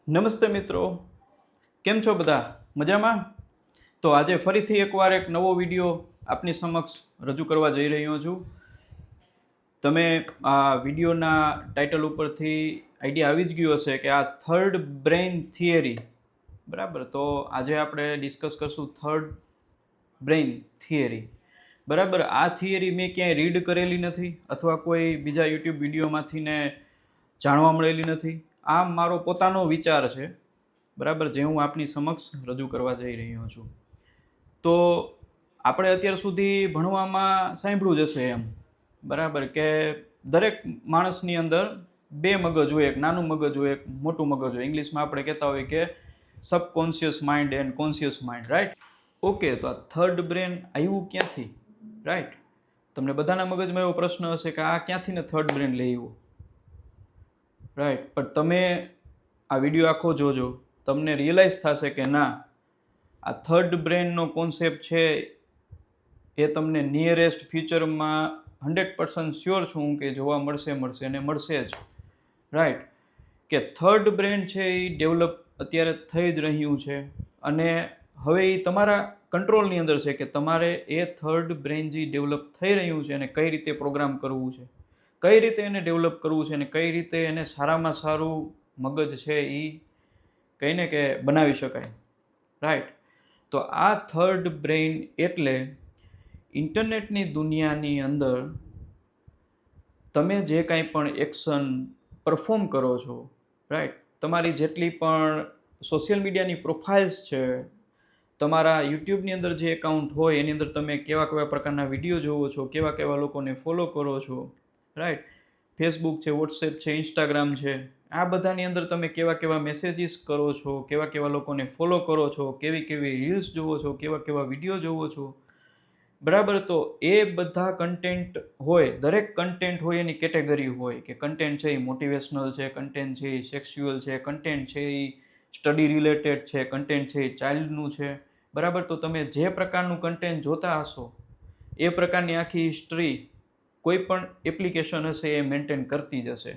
નમસ્તે મિત્રો, કેમ છો બધા? મજામાં? તો આજે ફરીથી એકવાર એક નવો વિડીયો આપની સમક્ષ રજૂ કરવા જઈ રહ્યો છું. તમે આ વિડીયોના ટાઇટલ ઉપરથી આઈડિયા આવી જ ગયો હશે કે આ થર્ડ બ્રેઇન થિયરી, બરાબર? તો આજે આપણે ડિસ્કસ કરશું થર્ડ બ્રેઇન થિયરી, બરાબર? આ થિયરી મેં ક્યાંય રીડ કરેલી નથી અથવા કોઈ બીજા યુટ્યુબ વિડીયોમાંથી ને જાણવા મળેલી નથી. આ મારો પોતાનો વિચાર છે, બરાબર, જે હું આપની સમક્ષ રજૂ કરવા જઈ રહ્યો છું. તો આપણે અત્યાર સુધી ભણવામાં સાંભળ્યું જ હશે એમ, બરાબર, કે દરેક માણસની અંદર બે મગજ હોય, એક નાનું મગજ હોય, એક મોટું મગજ હોય. ઇંગ્લિશમાં આપણે કહેતા હોય કે subconscious mind and conscious mind, right? Okay, તો આ થર્ડ બ્રેન આવ્યું ક્યાંથી, રાઈટ? તમને બધાના મગજમાં એવો પ્રશ્ન હશે કે આ ક્યાંથી ને થર્ડ બ્રેન લઈ આવ્યું, રાઈટ? પણ તમે આ વિડીયો આખો જોજો, તમને રિયલાઇઝ થશે કે ના, આ થર્ડ બ્રેનનો કોન્સેપ્ટ છે એ તમને નિયરેસ્ટ ફ્યુચરમાં 100% શ્યોર છું કે જોવા મળશે અને મળશે જ, રાઈટ? કે થર્ડ બ્રેન છે એ ડેવલપ અત્યારે થઈ જ રહ્યું છે અને હવે એ તમારા કંટ્રોલની અંદર છે કે તમારે એ થર્ડ બ્રેન જે ડેવલપ થઈ રહ્યું છે એને કઈ રીતે પ્રોગ્રામ કરવું છે, કઈ રીતે એને ડેવલપ કરવું છે અને કઈ રીતે એને સારામાં સારું મગજ છે એ કહીને કે બનાવી શકાય, રાઈટ? તો આ થર્ડ બ્રેઇન એટલે ઇન્ટરનેટની દુનિયાની અંદર તમે જે કાંઈ પણ એક્શન પરફોર્મ કરો છો, રાઈટ? તમારી જેટલી પણ સોશિયલ મીડિયાની પ્રોફાઇલ્સ છે, તમારા યુટ્યુબની અંદર જે એકાઉન્ટ હોય એની અંદર તમે કેવા કેવા પ્રકારના વિડીયો જોવો છો, કેવા કેવા લોકોને ફોલો કરો છો, રાઈટ? ફેસબુક છે, વોટ્સએપ છે, ઇન્સ્ટાગ્રામ છે, આ બધાની અંદર તમે કેવા કેવા મેસેજીસ કરો છો, કેવા કેવા લોકોને ફોલો કરો છો, કેવી કેવી રીલ્સ જોવો છો, કેવા કેવા વિડીયો જોવો છો, બરાબર? તો એ બધા કન્ટેન્ટ હોય, દરેક કન્ટેન્ટ હોય એની કેટેગરી હોય કે કન્ટેન્ટ છે એ મોટિવેશનલ છે, કન્ટેન્ટ છે એ સેક્સ્યુઅલ છે, કન્ટેન્ટ છે એ સ્ટડી રિલેટેડ છે, કન્ટેન્ટ છે એ ચાઇલ્ડનું છે, બરાબર? તો તમે જે પ્રકારનું કન્ટેન્ટ જોતા હશો એ પ્રકારની આખી હિસ્ટ્રી કોઈ પણ એપ્લિકેશન હશે એ મેન્ટેન કરતી જ હશે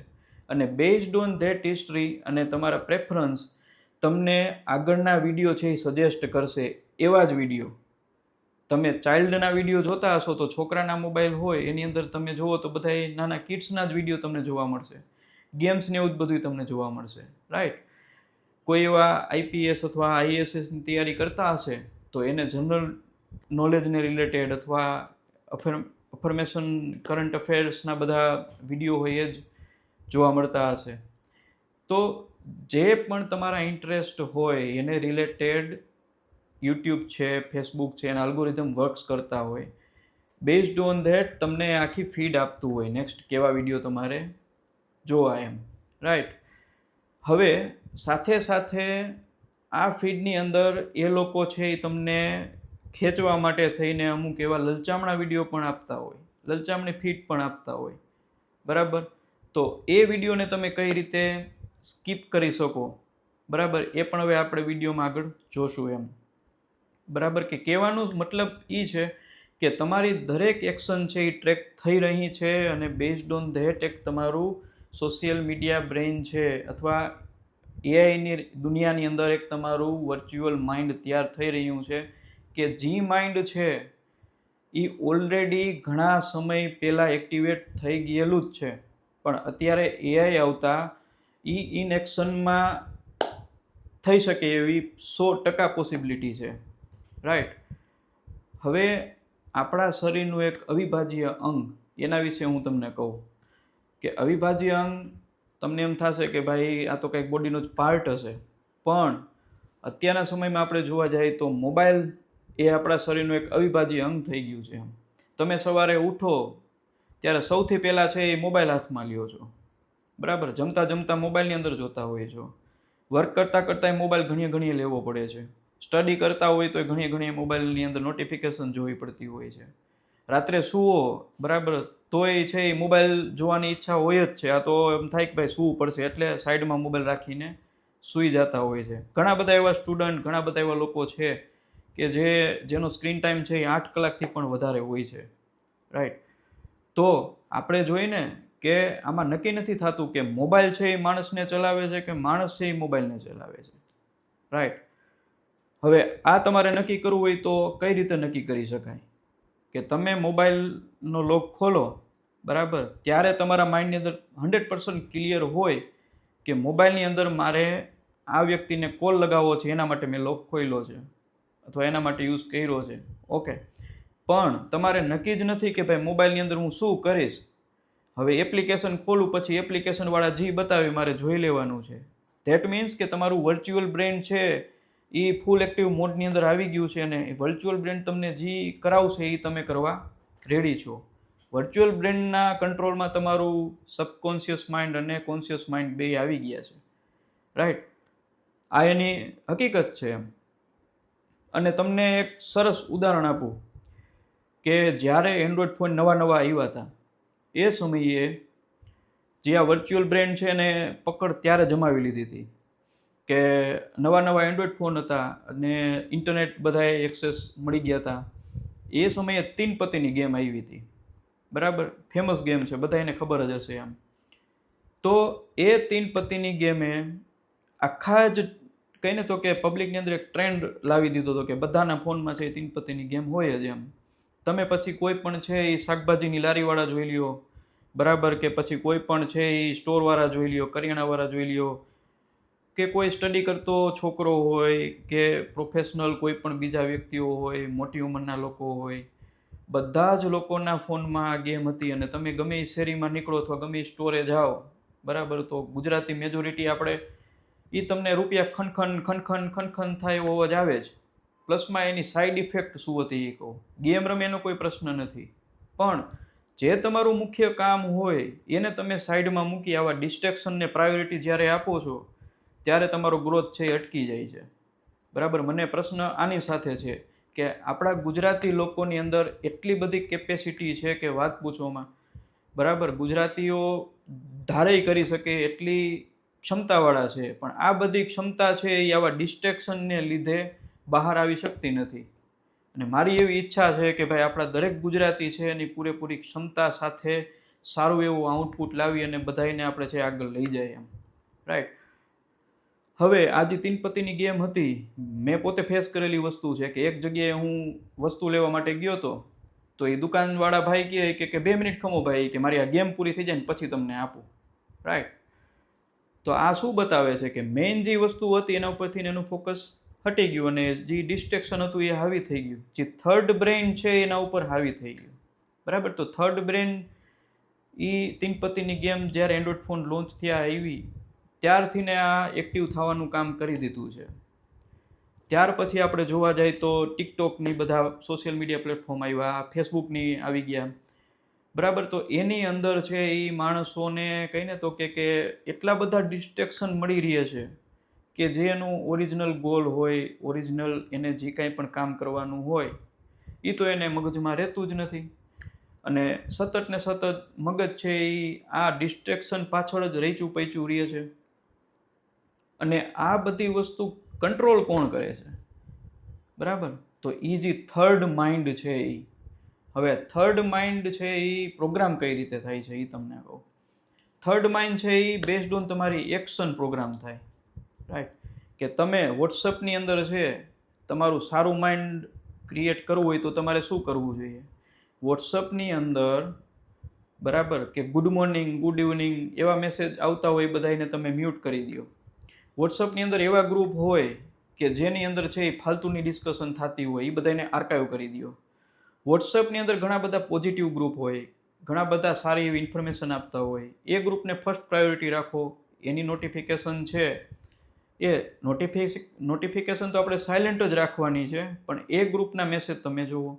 અને બેઝડ ઓન ધેટ હિસ્ટ્રી અને તમારા પ્રેફરન્સ તમને આગળના વિડીયો છે એ સજેસ્ટ કરશે. એવા જ વિડીયો તમે ચાઇલ્ડના વિડીયો જોતા હશો તો છોકરાના મોબાઈલ હોય એની અંદર તમે જુઓ તો બધા એ નાના કિડ્સના જ વિડીયો તમને જોવા મળશે, ગેમ્સ ને એવું જ બધું તમને જોવા મળશે, રાઈટ? કોઈ એવા આઈપીએસ અથવા આઈએસએસની તૈયારી કરતા હશે તો એને જનરલ નોલેજને રિલેટેડ અથવા અફર્મેશન કરંટ અફેર્સના બધા વિડીયો હોય એ જ જોવા મળતા હશે. તો જે પણ તમારા ઇન્ટરેસ્ટ હોય એને રિલેટેડ યુટ્યુબ છે, ફેસબુક છે, એના અલ્ગોરિધમ વર્ક્સ કરતા હોય, બેઝડ ઓન ધેટ તમને આખી ફીડ આપતું હોય નેક્સ્ટ કેવા વિડીયો તમારે જોવા એમ, રાઈટ? હવે સાથે સાથે આ ફીડની અંદર એ લોકો છે એ તમને ખેંચવા માટે થઈને અમુક એવા લલચામણા વિડીયો પણ આપતા હોય, લલચામણી ફીડ પણ આપતા હોય, બરાબર? તો એ વિડીયોને તમે કઈ રીતે સ્કીપ કરી શકો, બરાબર, એ પણ હવે આપણે વિડીયોમાં આગળ જોશું એમ, બરાબર? કે કહેવાનું મતલબ એ છે કે તમારી દરેક એક્શન છે એ ટ્રેક થઈ રહી છે અને બેઝડ ઓન ધેટ એક તમારું સોશિયલ મીડિયા બ્રેઇન છે અથવા એઆઈની દુનિયાની અંદર એક તમારું વર્ચ્યુઅલ માઇન્ડ તૈયાર થઈ રહ્યું છે કે જે માઇન્ડ છે એ ઓલરેડી ઘણા સમય પહેલાં એક્ટિવેટ થઈ ગયેલું જ છે, પણ અત્યારે એઆઈ આવતા એ ઇન એક્શનમાં થઈ શકે એવી 100% પોસિબિલિટી છે, રાઈટ? હવે આપણા શરીરનું એક અવિભાજ્ય અંગ, એના વિશે હું તમને કહું કે અવિભાજ્ય અંગ તમને એમ થશે કે ભાઈ આ તો કંઈક બોડીનો જ પાર્ટ હશે, પણ અત્યારના સમયમાં આપણે જોવા જઈએ તો મોબાઈલ એ આપણા શરીરનું એક અવિભાજ્ય અંગ થઈ ગયું છે. તમે સવારે ઉઠો ત્યારે સૌથી પહેલાં છે એ મોબાઈલ હાથમાં લ્યો છો, બરાબર? જમતા જમતા મોબાઈલની અંદર જોતા હોય છો, વર્ક કરતાં કરતાં મોબાઈલ ઘણીએ લેવો પડે છે, સ્ટડી કરતા હોય તો ઘણી મોબાઈલની અંદર નોટિફિકેશન જોવી પડતી હોય છે, રાત્રે સૂવો, બરાબર, તોય છે એ મોબાઈલ જોવાની ઈચ્છા હોય જ છે. આ તો એમ થાય કે ભાઈ સૂવું પડશે એટલે સાઈડમાં મોબાઈલ રાખીને સૂઈ જતા હોય છે. ઘણા બધા એવા સ્ટુડન્ટ, ઘણા બધા એવા લોકો છે કે જેનો સ્ક્રીન ટાઈમ છે એ 8 કલાકથી પણ વધારે હોય છે, રાઈટ? તો આપણે જોઈને કે આમાં નક્કી નથી થતું કે મોબાઈલ છે એ માણસને ચલાવે છે કે માણસ છે એ મોબાઈલને ચલાવે છે, રાઈટ. હવે આ તમારે નક્કી કરવું હોય તો કઈ રીતે નક્કી કરી શકાય કે તમે મોબાઈલનો લોક ખોલો, બરાબર, ત્યારે તમારા માઇન્ડની અંદર 100% ક્લિયર હોય કે મોબાઈલની અંદર મારે આ વ્યક્તિને કોલ લગાવવો છે, એના માટે મેં લોક ખોલ્યો છે અથવા એના માટે યુઝ કર્યો છે, ઓકે. પણ તમારે નક્કી જ નથી કે ભાઈ મોબાઈલની અંદર હું શું કરીશ. હવે એપ્લિકેશન ખોલું પછી એપ્લિકેશનવાળા જી બતાવે મારે જોઈ લેવાનું છે. ધેટ મીન્સ કે તમારું વર્ચ્યુઅલ બ્રેન છે એ ફૂલ એક્ટિવ મોડની અંદર આવી ગયું છે અને વર્ચ્યુઅલ બ્રેન તમને જે કરાવશે એ તમે કરવા રેડી છો. વર્ચ્યુઅલ બ્રેનના કંટ્રોલમાં તમારું સબકોન્શિયસ માઇન્ડ અને કોન્શિયસ માઇન્ડ બે આવી ગયા છે, રાઈટ. આ એની હકીકત છે એમ. અને તમને એક સરસ ઉદાહરણ આપું કે જ્યારે એન્ડ્રોઈડ ફોન નવા આવ્યા હતા એ સમયે જે આ વર્ચ્યુઅલ બ્રેન છે એને પકડ ત્યારે જમાવી લીધી હતી કે નવા એન્ડ્રોઈડ ફોન હતા અને ઇન્ટરનેટ બધાએ એક્સેસ મળી ગયા હતા. એ સમયે 3 પત્તીની ગેમ આવી હતી, બરાબર, ફેમસ ગેમ છે, બધા એને ખબર જ હશે એમ. તો એ 3 પત્તીની ગેમે આખા જ કહીને તો કે પબ્લિકની અંદર એક ટ્રેન્ડ લાવી દીધો હતો કે બધાના ફોનમાં છે 3 પત્તીની ગેમ હોય જ એમ. તમે પછી કોઈ પણ છે એ શાકભાજીની લારીવાળા જોઈ લ્યો, બરાબર, કે પછી કોઈ પણ છે એ સ્ટોરવાળા જોઈ લ્યો, કરિયાણાવાળા જોઈ લ્યો, કે કોઈ સ્ટડી કરતો છોકરો હોય કે પ્રોફેશનલ કોઈ પણ બીજા વ્યક્તિઓ હોય, મોટી ઉંમરના લોકો હોય, બધા જ લોકોના ફોનમાં આ ગેમ હતી. અને તમે ગમે એ શેરીમાં નીકળો અથવા ગમે એ સ્ટોરે જાઓ, બરાબર, તો ગુજરાતી મેજોરિટી આપણે એ તમને રૂપિયા ખનખન થાય એવો અવાજ આવે જ. પ્લસમાં એની સાઈડ ઇફેક્ટ શું હતી એ કહું. ગેમ રમે એનો કોઈ પ્રશ્ન નથી, પણ જે તમારું મુખ્ય કામ હોય એને તમે સાઈડમાં મૂકી આવા ડિસ્ટ્રેક્શનને પ્રાયોરિટી જ્યારે આપો છો ત્યારે તમારો ગ્રોથ છે એ અટકી જાય છે, બરાબર. મને પ્રશ્ન આની સાથે છે કે આપણા ગુજરાતી લોકોની અંદર એટલી બધી કેપેસિટી છે કે વાત પૂછવામાં, બરાબર. ગુજરાતીઓ ધારેય કરી શકે એટલી ક્ષમતાવાળા છે, પણ આ બધી ક્ષમતા છે એ આવા ડિસ્ટ્રેક્શનને લીધે બહાર આવી શકતી નથી. અને મારી એવી ઈચ્છા છે કે ભાઈ આપણા દરેક ગુજરાતી છે એની પૂરેપૂરી ક્ષમતા સાથે સારું એવું આઉટપુટ લાવી અને બધાને આપણે છે આગળ લઈ જાય એમ, રાઈટ. હવે આ જે 3 પત્તીની ગેમ હતી, મેં પોતે ફેસ કરેલી વસ્તુ છે કે એક જગ્યાએ હું વસ્તુ લેવા માટે ગયો હતો તો એ દુકાનવાળા ભાઈ કહે કે 2 મિનિટ ખમો ભાઈ, કે મારી આ ગેમ પૂરી થઈ જાય ને પછી તમને આપું, રાઈટ. તો આ શું બતાવે છે કે મેઇન જે વસ્તુ હતી એના ઉપરથી એનું ફોકસ હટી ગયું અને જે ડિસ્ટ્રેક્શન હતું એ હાવી થઈ ગયું. જે થર્ડ બ્રેઇન છે એના ઉપર હાવી થઈ ગયું, બરાબર. તો થર્ડ બ્રેઇન એ 3 પત્તીની ગેમ જ્યારે એન્ડ્રોઈડ ફોન લોન્ચ થયા આવી ત્યારથી ને આ એક્ટિવ થવાનું કામ કરી દીધું છે. ત્યાર પછી આપણે જોવા જઈએ તો ટિકટોકની બધા સોશિયલ મીડિયા પ્લેટફોર્મ આવ્યા, ફેસબુકની આવી ગયા, બરાબર. તો એની અંદર છે એ માણસોને કહીને તો કે એટલા બધા ડિસ્ટ્રેક્શન મળી રહે છે કે જે એનું ઓરિજિનલ ગોલ હોય, ઓરિજિનલ એને જે કાંઈ પણ કામ કરવાનું હોય એ તો એને મગજમાં રહેતું જ નથી. અને સતત ને સતત મગજ છે એ આ ડિસ્ટ્રેક્શન પાછળ જ રહીચું પૈચું રહે છે. અને આ બધી વસ્તુ કંટ્રોલ કોણ કરે છે, બરાબર. તો એ જે થર્ડ માઇન્ડ છે એ, હવે થર્ડ માઇન્ડ છે એ પ્રોગ્રામ કઈ રીતે થાય છે એ તમને કહું. થર્ડ માઇન્ડ છે એ બેઝડ ઓન તમારી એક્શન પ્રોગ્રામ થાય, રાઈટ. કે તમે વોટ્સઅપની અંદર છે તમારું સારું માઇન્ડ ક્રિએટ કરવું હોય તો તમારે શું કરવું જોઈએ. વોટ્સઅપની અંદર, બરાબર, કે ગુડ મોર્નિંગ, ગુડ ઇવનિંગ એવા મેસેજ આવતા હોય બધાને તમે મ્યુટ કરી દો. વોટ્સઅપની અંદર એવા ગ્રુપ હોય કે જેની અંદર છે એ ફાલતુની ડિસ્કશન થતી હોય એ બધાને આર્કાઇવ કરી દો. વોટ્સઅપની અંદર ઘણા બધા પોઝિટિવ ગ્રુપ હોય, ઘણા બધા સારી એવી ઇન્ફોર્મેશન આપતા હોય, એ ગ્રુપને ફર્સ્ટ પ્રાયોરિટી રાખો. એની નોટિફિકેશન છે એ નોટિફિકેશન તો આપણે સાયલેન્ટ જ રાખવાની છે, પણ એ ગ્રુપના મેસેજ તમે જુઓ,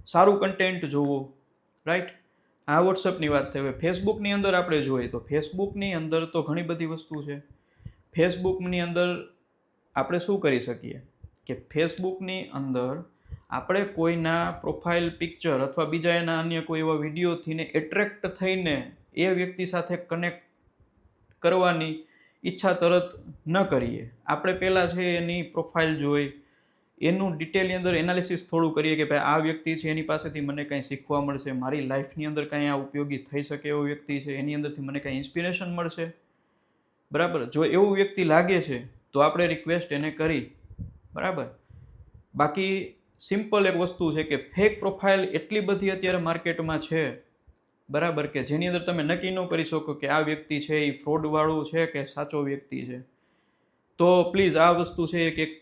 સારું કન્ટેન્ટ જુઓ, રાઈટ. આ વોટ્સઅપની વાત થઈ. હવે ફેસબુકની અંદર આપણે જોઈએ તો ફેસબુકની અંદર તો ઘણી બધી વસ્તુ છે. ફેસબુકની અંદર આપણે શું કરી શકીએ કે ફેસબુકની અંદર આપણે કોઈના પ્રોફાઇલ પિક્ચર અથવા બીજા એના અન્ય કોઈ એવા વિડીયોથીને એટ્રેક્ટ થઈને એ વ્યક્તિ સાથે કનેક્ટ કરવાની ઈચ્છા તરત ન કરીએ. આપણે પહેલાં છે એની પ્રોફાઇલ જોઈ, એનું ડિટેલની અંદર એનાલિસિસ થોડું કરીએ કે ભાઈ આ વ્યક્તિ છે એની પાસેથી મને કંઈ શીખવા મળશે, મારી લાઈફની અંદર કંઈ આ ઉપયોગી થઈ શકે એવો વ્યક્તિ છે, એની અંદરથી મને કંઈ ઇન્સ્પિરેશન મળશે. બરાબર, જો એવું વ્યક્તિ લાગે છે તો આપણે રિક્વેસ્ટ એને કરી. બરાબર, બાકી સિમ્પલ એક વસ્તુ છે કે ફેક પ્રોફાઇલ એટલી બધી અત્યારે માર્કેટમાં છે, બરાબર, કે જેની અંદર તમે નક્કી ન કરી શકો કે આ વ્યક્તિ છે એ ફ્રોડવાળું છે કે સાચો વ્યક્તિ છે. તો પ્લીઝ આ વસ્તુ છે એક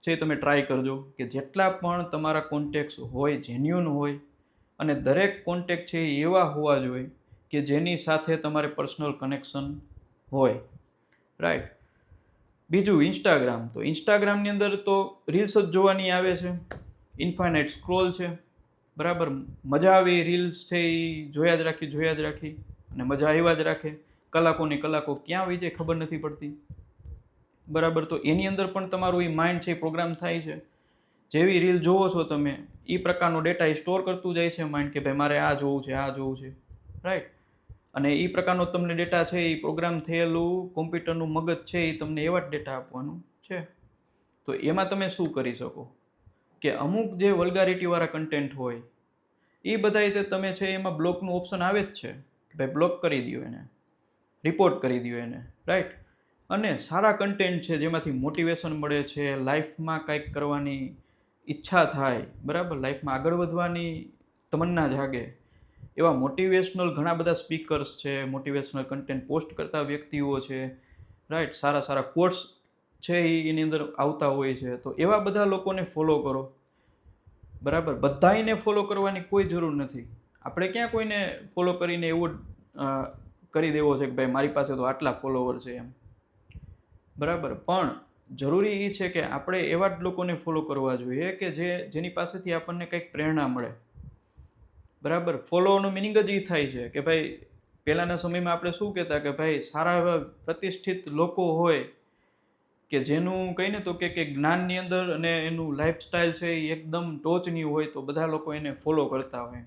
છે તમે ટ્રાય કરજો કે જેટલા પણ તમારા કોન્ટેક્ટ્સ હોય જેન્યુઅન હોય, અને દરેક કોન્ટેક્ટ છે એ એવા હોવા જોઈએ કે જેની સાથે તમારે પર્સનલ કનેક્શન હોય. રાઈટ. બીજું ઇન્સ્ટાગ્રામ. તો ઇન્સ્ટાગ્રામની અંદર તો રીલ્સ જ જોવાની આવે છે, ઇન્ફાઇનાઇટ સ્ક્રોલ છે. બરાબર, મજા આવે એ રીલ્સ છે એ જોયા જ રાખી અને મજા આવ્યા જ રાખે. કલાકોની કલાકો ક્યાં વહી જાય ખબર નથી પડતી. બરાબર, તો એની અંદર પણ તમારું એ માઇન્ડ છે એ પ્રોગ્રામ થાય છે. જેવી રીલ જોવો છો તમે એ પ્રકારનો ડેટા એ સ્ટોર કરતું જાય છે માઇન્ડ કે ભાઈ મારે આ જોવું છે. રાઈટ. અને એ પ્રકારનો તમને ડેટા છે એ પ્રોગ્રામ થયેલું કોમ્પ્યુટરનું મગજ છે એ તમને એવા જ ડેટા આપવાનું છે. તો એમાં તમે શું કરી શકો કે અમુક જે વલ્ગારિટીવાળા કન્ટેન્ટ હોય એ બધા તમે છે એમાં બ્લોકનું ઓપ્શન આવે જ છે કે ભાઈ બ્લોક કરી દો એને, રિપોર્ટ કરી દો એને. રાઈટ. અને સારા કન્ટેન્ટ છે જેમાંથી મોટિવેશન મળે છે, લાઈફમાં કંઈક કરવાની ઈચ્છા થાય, બરાબર, લાઈફમાં આગળ વધવાની તમન્ના જાગે, એવા મોટિવેશનલ ઘણા બધા સ્પીકર્સ છે, મોટિવેશનલ કન્ટેન્ટ પોસ્ટ કરતા વ્યક્તિઓ છે. રાઈટ. સારા કોર્સ છે એની અંદર આવતા હોય છે. તો એવા બધા લોકોને ફોલો કરો. બરાબર, બધાને ફોલો કરવાની કોઈ જરૂર નથી. આપણે ક્યાં કોઈને ફોલો કરીને એવો કરી દેવો છે કે ભાઈ મારી પાસે તો આટલા ફોલોવર છે એમ. બરાબર, પણ જરૂરી એ છે કે આપણે એવા જ લોકોને ફોલો કરવા જોઈએ કે જેની પાસેથી આપણને કંઈક પ્રેરણા મળે. બરાબર, ફોલોનો મિનિંગ જ એ થાય છે કે ભાઈ પહેલાંના સમયમાં આપણે શું કહેતા કે ભાઈ સારા એવા પ્રતિષ્ઠિત લોકો હોય કે જેનું કહીને તો કે જ્ઞાનની અંદર અને એનું લાઈફસ્ટાઈલ છે એ એકદમ ટોચની હોય તો બધા લોકો એને ફોલો કરતા હોય,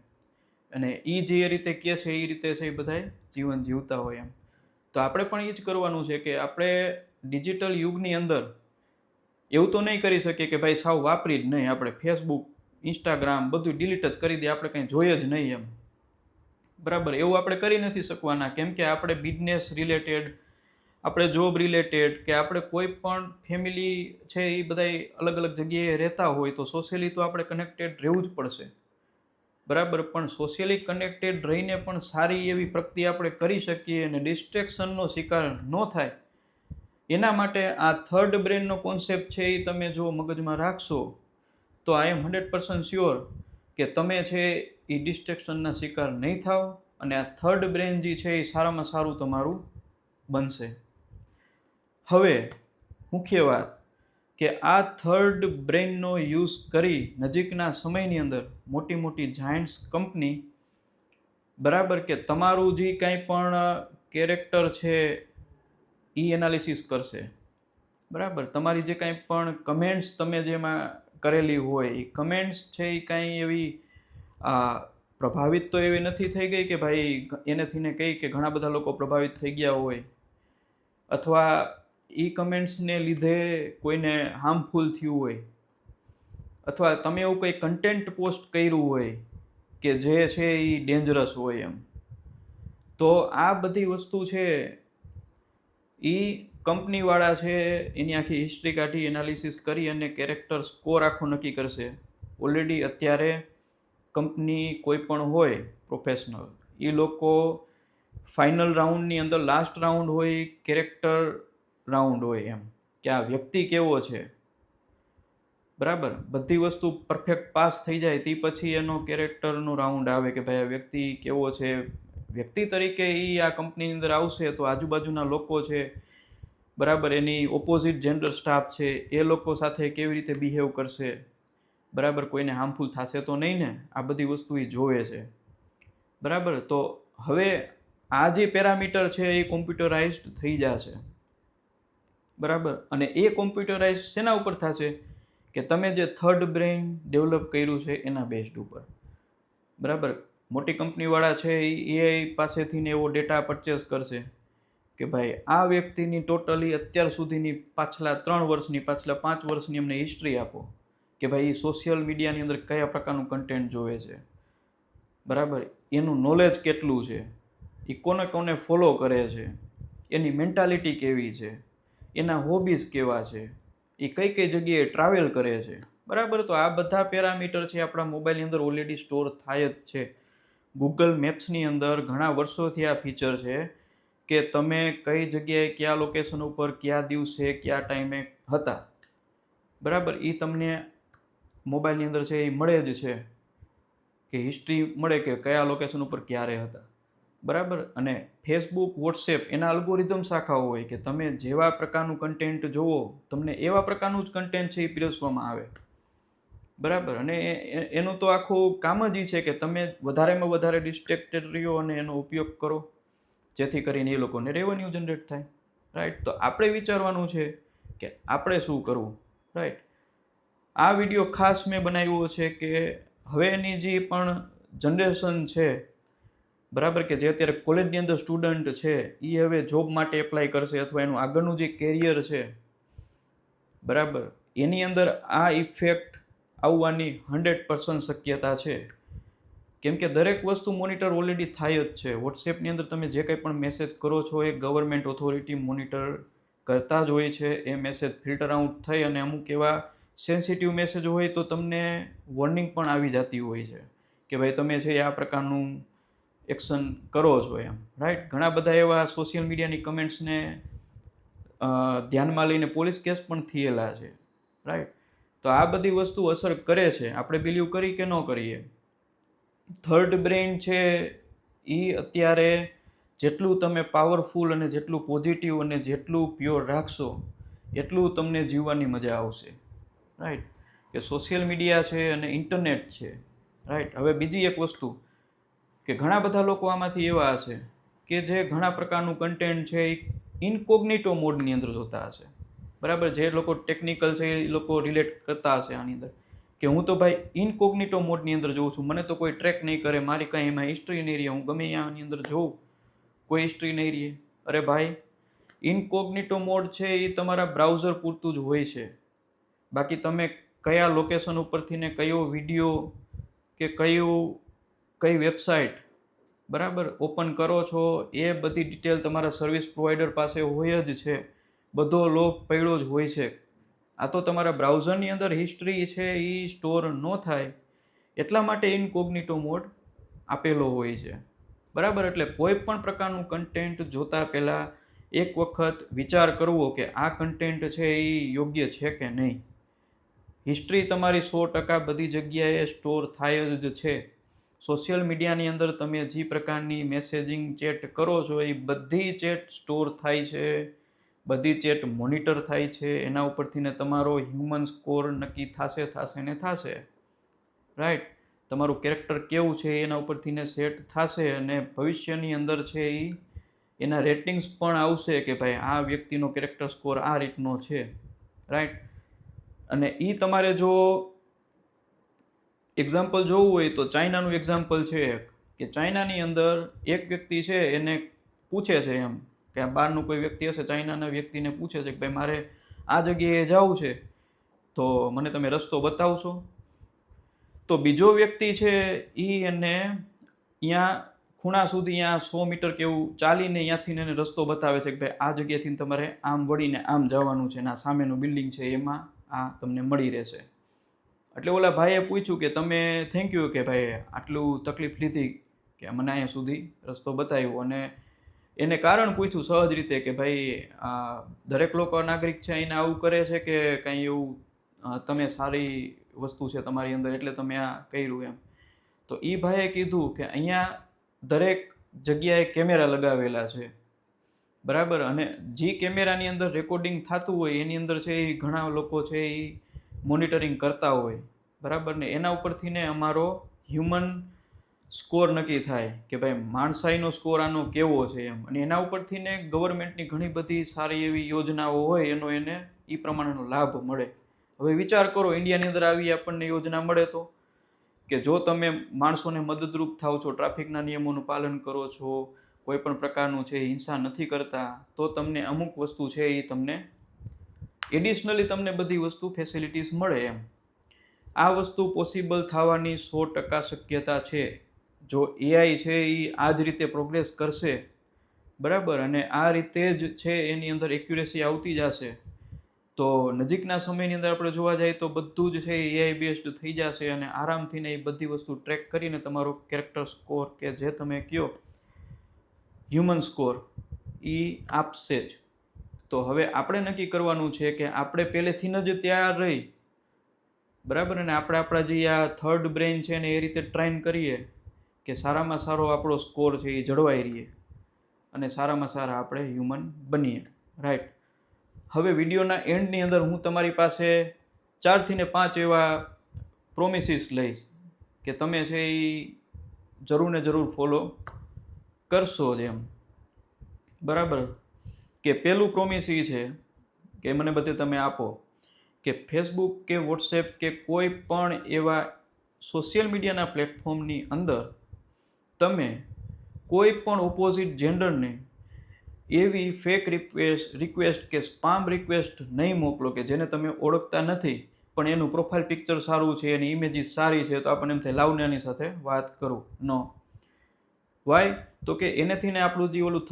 અને એ જે રીતે કહે છે એ રીતે છે એ બધા જીવન જીવતા હોય એમ. તો આપણે પણ એ જ કરવાનું છે કે આપણે ડિજિટલ યુગની અંદર એવું તો નહીં કરી શકીએ કે ભાઈ સાવ વાપરી જ નહીં, આપણે ફેસબુક, ઇન્સ્ટાગ્રામ બધું ડિલીટ જ કરી દઈએ, આપણે કંઈ જોઈએ જ નહીં એમ. બરાબર, એવું આપણે કરી નથી શકવાના, કેમ કે આપણે બિઝનેસ રિલેટેડ, આપણે જોબ રિલેટેડ, કે આપણે કોઈ પણ ફેમિલી છે એ બધા અલગ અલગ જગ્યાએ રહેતા હોય તો સોશિયલી તો આપણે કનેક્ટેડ રહેવું જ પડશે. બરાબર, પણ સોશિયલી કનેક્ટેડ રહીને પણ સારી એવી પ્રગતિ આપણે કરી શકીએ અને ડિસ્ટ્રેક્શનનો શિકાર ન થાય, એના માટે આ થર્ડ બ્રેનનો કોન્સેપ્ટ છે એ તમે જો મગજમાં રાખશો તો આઈ એમ 100% શ્યોર કે તમે છે એ ડિસ્ટ્રેક્શનના શિકાર નહીં થાવ અને આ થર્ડ બ્રેન જે છે એ સારામાં સારું તમારું બનશે. હવે મુખ્ય વાત કે આ થર્ડ બ્રેનનો યુઝ કરી નજીકના સમયની અંદર મોટી જાયન્ટ્સ કંપની, બરાબર, કે તમારું જે કાંઈ પણ કેરેક્ટર છે એ એનાલિસિસ કરશે. બરાબર, તમારી જે કાંઈ પણ કમેન્ટ્સ તમે જેમાં કરેલી હોય એ કમેન્ટ્સ છે એ કાંઈ એવી પ્રભાવિત તો એવી નથી થઈ ગઈ કે ભાઈ એનેથી ને કહી કે ઘણા બધા લોકો પ્રભાવિત થઈ ગયા હોય, અથવા એ કમેન્ટ્સને લીધે કોઈને હાર્મફુલ થયું હોય, અથવા તમે એવું કંઈ કન્ટેન્ટ પોસ્ટ કર્યું હોય કે જે છે એ ડેન્જરસ હોય એમ. તો આ બધી વસ્તુ છે એ કંપનીવાળા છે એની આખી હિસ્ટ્રી કાઢી એનાલિસિસ કરી અને કેરેક્ટર સ્કોર આખો નક્કી કરશે. ઓલરેડી અત્યારે કંપની કોઈ પણ હોય પ્રોફેશનલ, એ લોકો ફાઇનલ રાઉન્ડની અંદર લાસ્ટ રાઉન્ડ હોય કેરેક્ટર રાઉન્ડ હોય એમ, કે આ વ્યક્તિ કેવો છે. બરાબર, બધી વસ્તુ પરફેક્ટ પાસ થઈ જાય તે પછી એનો કેરેક્ટરનો રાઉન્ડ આવે કે ભાઈ આ વ્યક્તિ કેવો છે. વ્યક્તિ તરીકે એ આ કંપનીની અંદર આવશે તો આજુબાજુના લોકો છે, બરાબર, એની ઓપોઝિટ જેન્ડર સ્ટાફ છે એ લોકો સાથે કેવી રીતે બિહેવ કરશે, બરાબર, કોઈને હાર્મફુલ થશે તો નહીં ને, આ બધી વસ્તુ એ જોવે છે. બરાબર, તો હવે આ જે પેરામીટર છે એ કોમ્પ્યુટરાઇઝડ થઈ જશે. બરાબર, અને એ કોમ્પ્યુટરાઇઝ શેના ઉપર થશે કે તમે જે થર્ડ બ્રેઇન ડેવલપ કર્યું છે એના બેઝડ ઉપર. બરાબર, મોટી કંપનીવાળા છે એ એઆઈ પાસેથી ને એવો ડેટા પરચેસ કરશે કે ભાઈ આ વ્યક્તિની ટોટલી અત્યાર સુધીની પાછલા 3 વર્ષની, પાછલા 5 વર્ષની અમને હિસ્ટ્રી આપો કે ભાઈ સોશિયલ મીડિયાની અંદર કયા પ્રકારનું કન્ટેન્ટ જોવે છે, બરાબર, એનું નોલેજ કેટલું છે, એ કોને કોને ફોલો કરે છે, એની મેન્ટાલિટી કેવી છે, એના હોબીઝ કેવા છે, એ કઈ કઈ જગ્યાએ ટ્રાવેલ કરે છે, બરાબર. તો આ બધા પેરામીટર છે આપણા મોબાઈલની અંદર ઓલરેડી સ્ટોર થાય જ છે. ગૂગલ મેપ્સની અંદર ઘણા વર્ષોથી આ ફીચર છે કે તમે કઈ જગ્યાએ કયા લોકેશન ઉપર કયા દિવસે કયા ટાઈમે હતા, બરાબર, એ તમને મોબાઈલની અંદર છે એ મળે જ છે, કે હિસ્ટ્રી મળે કે કયા લોકેશન ઉપર ક્યારે હતા, બરાબર. અને ફેસબુક, વોટ્સએપ એના અલ્ગોરિધમ શાખાઓ હોય કે તમે જેવા પ્રકારનું કન્ટેન્ટ જોવો તમને એવા પ્રકારનું જ કન્ટેન્ટ છે એ પીરસવામાં આવે, બરાબર. અને એનું તો આખું કામ જ છે કે તમે વધારેમાં વધારે ડિસ્ટ્રેક્ટેડ રહ્યો અને એનો ઉપયોગ કરો, જેથી કરીને એ લોકોને રેવન્યુ જનરેટ થાય, રાઈટ. તો આપણે વિચારવાનું છે કે આપણે શું કરવું, રાઈટ. આ વિડીયો ખાસ મેં બનાવ્યો છે કે હવેની જે પણ જનરેશન છે, બરાબર, કે જે અત્યારે કોલેજની અંદર સ્ટુડન્ટ છે એ હવે જોબ માટે એપ્લાય કરશે અથવા એનું આગળનું જે કેરિયર છે, બરાબર, એની અંદર આ ઇફેક્ટ આવવાની 100% શક્યતા છે. કેમ કે દરેક વસ્તુ મોનિટર ઓલરેડી થાય જ છે. વોટ્સએપની અંદર તમે જે કંઈ પણ મેસેજ કરો છો એ ગવર્મેન્ટ ઓથોરિટી મોનિટર કરતા જ હોય છે. એ મેસેજ ફિલ્ટર આઉટ થઈ અને અમુક એવા સેન્સિટિવ મેસેજ હોય તો તમને વોર્નિંગ પણ આવી જતી હોય છે કે ભાઈ તમે છે આ પ્રકારનું એક્શન કરો છો એમ, રાઈટ. ઘણા બધા એવા સોશિયલ મીડિયાની કમેન્ટ્સને ધ્યાનમાં લઈને પોલીસ કેસ પણ થયેલા છે, રાઈટ. તો આ બધી વસ્તુ અસર કરે છે. આપણે બિલીવ કરી કે ન કરીએ, થર્ડ બ્રેઇન છે એ અત્યારે જેટલું તમે પાવરફુલ અને જેટલું પોઝિટિવ અને જેટલું પ્યોર રાખશો એટલું તમને જીવવાની મજા આવશે, રાઈટ. કે સોશિયલ મીડિયા છે અને ઇન્ટરનેટ છે, રાઈટ. હવે બીજી એક વસ્તુ કે ઘણા બધા લોકો આમાંથી એવા હશે કે જે ઘણા પ્રકારનું કન્ટેન્ટ છે એ ઇનકોગ્નિટો મોડની અંદર જોતા હશે, બરાબર. જે લોકો ટેકનિકલ છે એ લોકો રિલેટ કરતા હશે આની અંદર કે હું તો ભાઈ ઇનકોગ્નિટો મોડની અંદર જોઉં છું, મને તો કોઈ ટ્રેક નહીં કરે, મારી કાંઈ એમાં હિસ્ટ્રી નહીં રહે, હું ગમે આની અંદર જોઉં કોઈ હિસ્ટ્રી નહીં રહે. અરે ભાઈ, ઇનકોગ્નિટો મોડ છે એ તમારા બ્રાઉઝર પૂરતું જ હોય છે. બાકી તમે કયા લોકેશન ઉપરથી ને કયો વિડીયો કે કઈ વેબસાઇટ, બરાબર, ઓપન કરો છો એ બધી ડિટેલ તમારા સર્વિસ પ્રોવાઈડર પાસે હોય જ છે. બધો લોગ પડ્યો જ હોય છે. આ તો તમારા બ્રાઉઝરની અંદર હિસ્ટ્રી છે એ સ્ટોર ન થાય એટલા માટે ઇનકોગ્નિટો મોડ આપેલો હોય છે, બરાબર. એટલે કોઈ પણ પ્રકારનું કન્ટેન્ટ જોતા પહેલાં એક વખત વિચાર કરવો કે આ કન્ટેન્ટ છે એ યોગ્ય છે કે નહીં. હિસ્ટ્રી તમારી 100% બધી જગ્યાએ સ્ટોર થાય જ છે. સોશિયલ મીડિયાની અંદર તમે જે પ્રકારની મેસેજિંગ ચેટ કરો છો એ બધી ચેટ સ્ટોર થાય છે, બધી ચેટ મોનિટર થાય છે. એના ઉપરથી ને તમારો હ્યુમન સ્કોર નક્કી થશે ને થશે, રાઈટ. તમારું કેરેક્ટર કેવું છે એના ઉપરથી ને સેટ થશે અને ભવિષ્યની અંદર છે એ એના રેટિંગ્સ પણ આવશે કે ભાઈ આ વ્યક્તિનો કેરેક્ટર સ્કોર આ રીતનો છે, રાઈટ. અને એ તમારે જો એક્ઝામ્પલ જોવું હોય તો ચાઇનાનું એક્ઝામ્પલ છે કે ચાઇનાની અંદર એક વ્યક્તિ છે એને પૂછે છે એમ કે આ બહારનું કોઈ વ્યક્તિ હશે ચાઇનાના વ્યક્તિને પૂછે છે કે ભાઈ મારે આ જગ્યાએ જવું છે તો મને તમે રસ્તો બતાવશો. તો બીજો વ્યક્તિ છે એ એને અહીંયા ખૂણા સુધી અહીંયા 100 મીટર કેવું ચાલીને અહીંયાથી એને રસ્તો બતાવે છે કે ભાઈ આ જગ્યાથી તમારે આમ વળીને આમ જવાનું છે અને આ સામેનું બિલ્ડિંગ છે એમાં આ તમને મળી રહેશે. એટલે ઓલા ભાઈએ પૂછ્યું કે તમે થેન્ક યુ કે ભાઈ આટલું તકલીફ લીધી કે મને અહીંયા સુધી રસ્તો બતાવ્યો, અને એને કારણ પૂછ્યું સહજ રીતે કે ભાઈ દરેક લોકો નાગરિક છે એને આવું કરે છે કે કંઈ એવું તમે સારી વસ્તુ છે તમારી અંદર એટલે તમે આ કર્યું એમ. તો એ ભાઈએ કીધું કે અહીંયા દરેક જગ્યાએ કેમેરા લગાવેલા છે, બરાબર. અને જે કેમેરાની અંદર રેકોર્ડિંગ થતું હોય એની અંદર છે એ ઘણા લોકો છે એ મોનિટરિંગ કરતા હોય, બરાબર. ને એના ઉપરથી ને અમારો હ્યુમન સ્કોર નક્કી થાય કે ભાઈ માણસાઈનો સ્કોર આનો કેવો છે એમ. અને એના ઉપરથી ને ગવર્મેન્ટની ઘણી બધી સારી એવી યોજનાઓ હોય એનો એને એ પ્રમાણેનો લાભ મળે. હવે વિચાર કરો ઇન્ડિયાની અંદર આવી આપણને યોજના મળે તો કે જો તમે માણસોને મદદરૂપ થાવ છો, ટ્રાફિકના નિયમોનું પાલન કરો છો, કોઈ પણ પ્રકારનું છે હિંસા નથી કરતા, તો તમને અમુક વસ્તુ છે એ તમને એડિશનલી તમને બધી વસ્તુ ફેસિલિટીઝ મળે એમ. આ વસ્તુ પોસિબલ થવાની 100% શક્યતા છે. જો એઆઈ છે એ આ જ રીતે પ્રોગ્રેસ કરશે, બરાબર, અને આ રીતે જ છે એની અંદર એક્યુરેસી આવતી જશે, તો નજીકના સમયની અંદર આપણે જોવા જઈએ તો બધું જ છે એઆઈ બેઝડ થઈ જશે અને આરામથી ને એ બધી વસ્તુ ટ્રેક કરીને તમારો કેરેક્ટર સ્કોર કે જે તમે કહો હ્યુમન સ્કોર એ આપશે જ. તો હવે આપણે નક્કી કરવાનું છે કે આપણે પહેલેથી જ તૈયાર રહી, બરાબર, અને આપણે આપણા જે આ થર્ડ બ્રેઇન છે ને એ રીતે ટ્રેન કરીએ કે સારામાં સારો આપણો સ્કોર છે એ જળવાઈ રહીએ અને સારામાં સારા આપણે હ્યુમન બનીએ, રાઈટ. હવે વિડીયોના એન્ડની અંદર હું તમારી પાસે 4 થી 5 એવા પ્રોમિસીસ લઈશ કે તમે છે એ જરૂર ને જરૂર ફોલો કરશો જ એમ, બરાબર. કે પહેલું પ્રોમિસ એ છે કે મને બધે તમે આપો કે ફેસબુક કે વોટ્સએપ કે કોઈ પણ એવા સોશિયલ મીડિયાના પ્લેટફોર્મની અંદર તમે કોઈ પણ ઓપોઝિટ જેન્ડરને એવી ફેક રિક્વેસ્ટ કે સ્પામ રિક્વેસ્ટ નહીં મોકલો કે જેને તમે ઓળખતા નથી પણ એનું પ્રોફાઇલ પિક્ચર સારું છે, એની ઇમેજીસ સારી છે, તો આપણને એમ થાય લાવને એની સાથે વાત કરું. નો. વાય? તો કે એનેથી ને આપણું જે ઓલું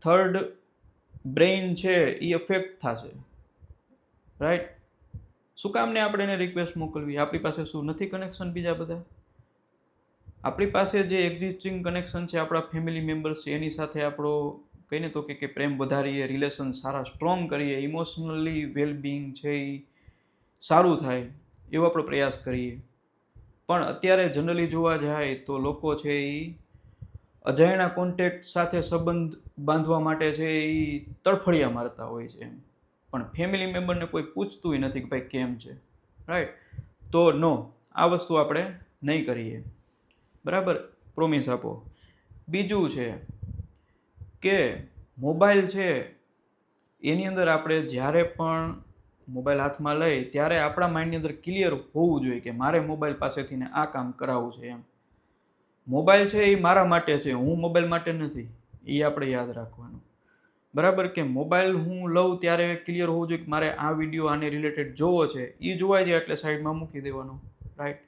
થર્ડ બ્રેઇન છે એ અફેક્ટ થશે, રાઈટ. શું કામને આપણે એને રિક્વેસ્ટ મોકલવી? આપણી પાસે શું નથી કનેક્શન બીજા બધા? આપણી પાસે જે એક્ઝિસ્ટિંગ કનેક્શન છે આપણા ફેમિલી મેમ્બર્સ છે એની સાથે આપણો કહીને તો કે પ્રેમ વધારીએ, રિલેશન સારા સ્ટ્રોંગ કરીએ, ઇમોશનલી વેલબિંગ છે એ સારું થાય એવો આપણે પ્રયાસ કરીએ. પણ અત્યારે જનરલી જોવા જાય તો લોકો છે એ અજાણ્યા કોન્ટેક્ટ સાથે સંબંધ બાંધવા માટે છે એ તડફડિયા મારતા હોય છે એમ, પણ ફેમિલી મેમ્બરને કોઈ પૂછતું નથી કે ભાઈ કેમ છે, રાઈટ. તો નો, આ વસ્તુ આપણે નહીં કરીએ, બરાબર. પ્રોમિસ આપો. બીજું છે કે મોબાઈલ છે એની અંદર આપણે જ્યારે પણ મોબાઈલ હાથમાં લઈ ત્યારે આપણા માઇન્ડની અંદર ક્લિયર હોવું જોઈએ કે મારે મોબાઈલ પાસેથી ને આ કામ કરાવવું છે એમ. મોબાઈલ છે એ મારા માટે છે, હું મોબાઈલ માટે નથી, એ આપણે યાદ રાખવાનું, બરાબર. કે મોબાઈલ હું લઉં ત્યારે ક્લિયર હોવું જોઈએ કે મારે આ વિડીયો આને રિલેટેડ જોવો છે, એ જોવાઈ જાય એટલે સાઈડમાં મૂકી દેવાનો, રાઈટ.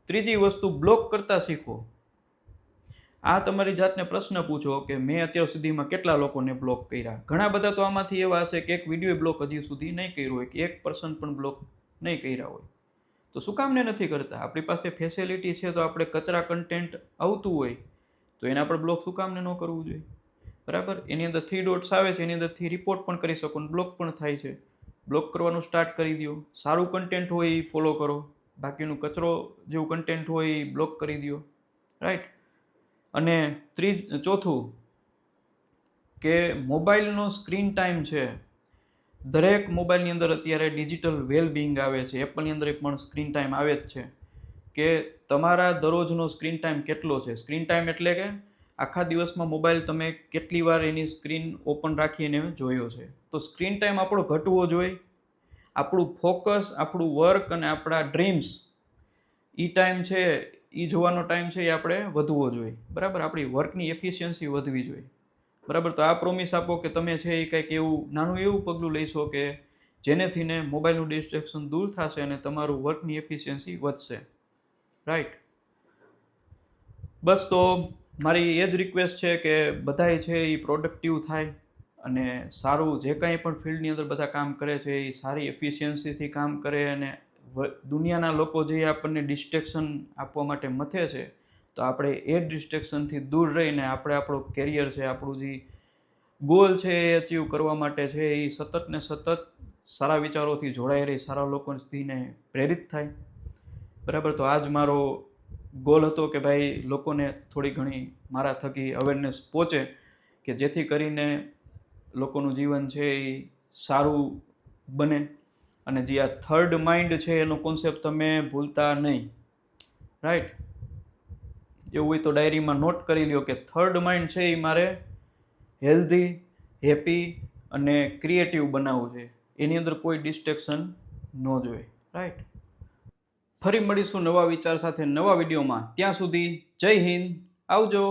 ત્રીજી વસ્તુ, બ્લોક કરતા શીખો. આ તમારી જાતને પ્રશ્ન પૂછો કે મેં અત્યાર સુધીમાં કેટલા લોકોને બ્લોક કર્યા. ઘણા બધા તો આમાંથી એવા હશે કે એક વિડીયો બ્લોક હજી સુધી નહીં કર્યો હોય કે 1% પણ બ્લોક નહીં કર્યા હોય. તો શું કામને નથી કરતા? આપણી પાસે ફેસિલિટી છે, તો આપણે કચરા કન્ટેન્ટ આવતું હોય તો એને આપણે બ્લોક શું કામને ન કરવું જોઈએ, બરાબર. એની અંદર 3 ડોટ્સ આવે છે, એની અંદરથી રિપોર્ટ પણ કરી શકો, બ્લોક પણ થાય છે. બ્લોક કરવાનું સ્ટાર્ટ કરી દો. સારું કન્ટેન્ટ હોય એ ફોલો કરો, બાકીનું કચરો જેવું કન્ટેન્ટ હોય એ બ્લોક કરી દો, રાઈટ. અને ચોથું કે મોબાઈલનો સ્ક્રીન ટાઈમ છે, દરેક મોબાઈલની અંદર અત્યારે ડિજિટલ વેલબિંગ આવે છે, એપલની અંદર પણ સ્ક્રીન ટાઈમ આવે જ છે કે તમારા દરરોજનો સ્ક્રીન ટાઈમ કેટલો છે. સ્ક્રીન ટાઈમ એટલે કે આખા દિવસમાં મોબાઈલ તમે કેટલી વાર એની સ્ક્રીન ઓપન રાખીને જોયો છે. તો સ્ક્રીન ટાઈમ આપણો ઘટવો જોઈએ. આપણું ફોકસ, આપણું વર્ક અને આપણા ડ્રીમ્સ, એ ટાઈમ છે એ જોવાનો ટાઈમ છે એ આપણે વધવો જોઈએ, બરાબર. આપણી વર્કની એફિશિયન્સી વધવી જોઈએ, બરાબર. તો આ પ્રોમિસ આપો કે તમે છે એ કંઈક એવું નાનું એવું પગલું લઈશો કે જેનેથી ને મોબાઈલનું ડિસ્ટ્રેક્શન દૂર થશે અને તમારું વર્કની એફિશિયન્સી વધશે, રાઈટ. બસ, તો મારી એ જ રિક્વેસ્ટ છે કે બધાય છે એ પ્રોડક્ટિવ થાય અને સારું જે કાંઈ પણ ફિલ્ડની અંદર બધા કામ કરે છે એ સારી એફિશિયન્સીથી કામ કરે અને દુનિયાના લોકો જે આપણને ડિસ્ટ્રેક્શન આપવા માટે મથે છે તો આપણે એ ડિસ્ટ્રેક્શનથી દૂર રહીને આપણે આપણો કેરિયર છે, આપણું જે ગોલ છે એ અચીવ કરવા માટે છે એ સતત ને સતત સારા વિચારોથી જોડાઈ રહી, સારા લોકોથીને પ્રેરિત થાય, બરાબર. તો આ જ મારો ગોલ હતો કે ભાઈ લોકોને થોડી ઘણી મારા થકી અવેરનેસ પહોંચે કે જેથી કરીને લોકોનું જીવન છે એ સારું બને. અને જે આ થર્ડ માઇન્ડ છે એનો કોન્સેપ્ટ તમે ભૂલતા નહીં, રાઈટ. એવું હોય તો ડાયરીમાં નોટ કરી લ્યો કે થર્ડ માઇન્ડ છે એ મારે હેલ્ધી, હેપી અને ક્રિએટિવ બનાવવું છે. એની અંદર કોઈ ડિસ્ટ્રેક્શન ન જોઈએ, રાઈટ. ફરી મળીશું નવા વિચાર સાથે નવા વિડીયોમાં. ત્યાં સુધી જય હિન્દ, આવજો.